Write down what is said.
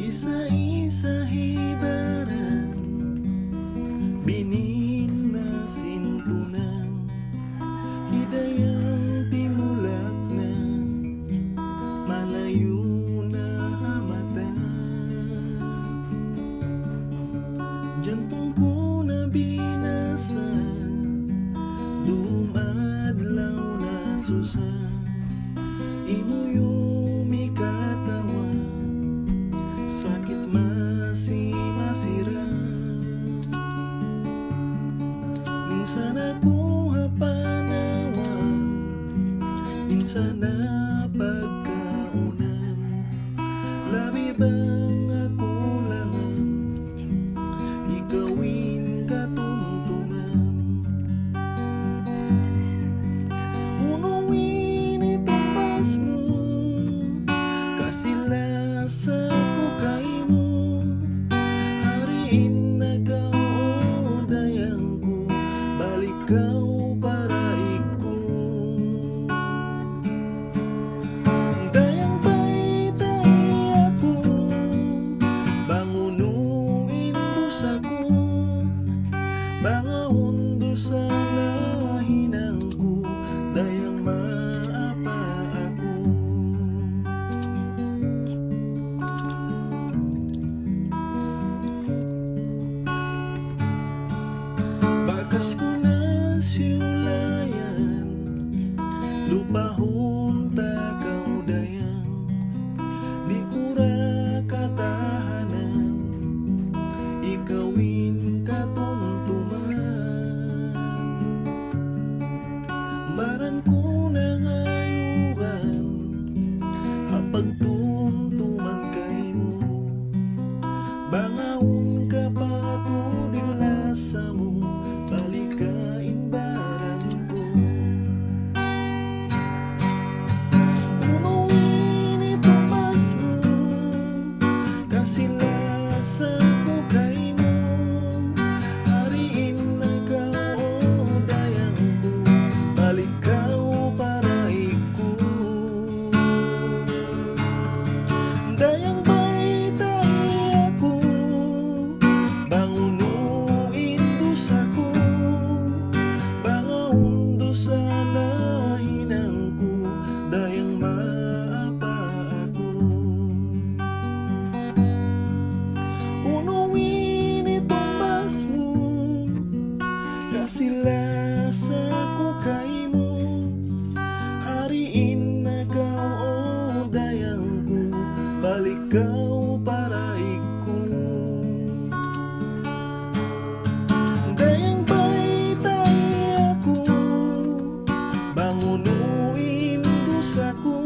Isa-isa hibaran, binin na sintunang hidayang timulak na malayo na mata. Jantong ko na binasa, dumadlaw na susa, imuyumi katawa, sakit masira. Minsan ako hapanawa, minsan na pagkaunan, labi bang ako langan, ikawin katuntungan. Punuin itong basmo, kasilasa ko kaimo, hariin na kao dayang ko, balik kao para iko. Dayang pa'y ako, bangunuin dos ako, bangaon dos sa lahinang ko, dayang maapa ako. Bakas ko na siulayan, lupahon takaw dayang, di ura katahanan, ikawin katuntuman. Baran ko na ngayuhan, hapagtuntuman kay mo, bangaon ka patudila sa mo, balik ka imbaran ko. Punuin itong basmo, kasilasa ko kay mo, hariin na kao dayang ko, balik kao para iko. Dayang ba'y ako, bangunuin dos ako, bangaon dos sa lahinang ko, dayang maapa ako. Punuin itong basmo, kasilasa ko kay mo, hariin na kao dayang ko, balik kao para iko. Dayang ba'y ako, bangunuin dos ako,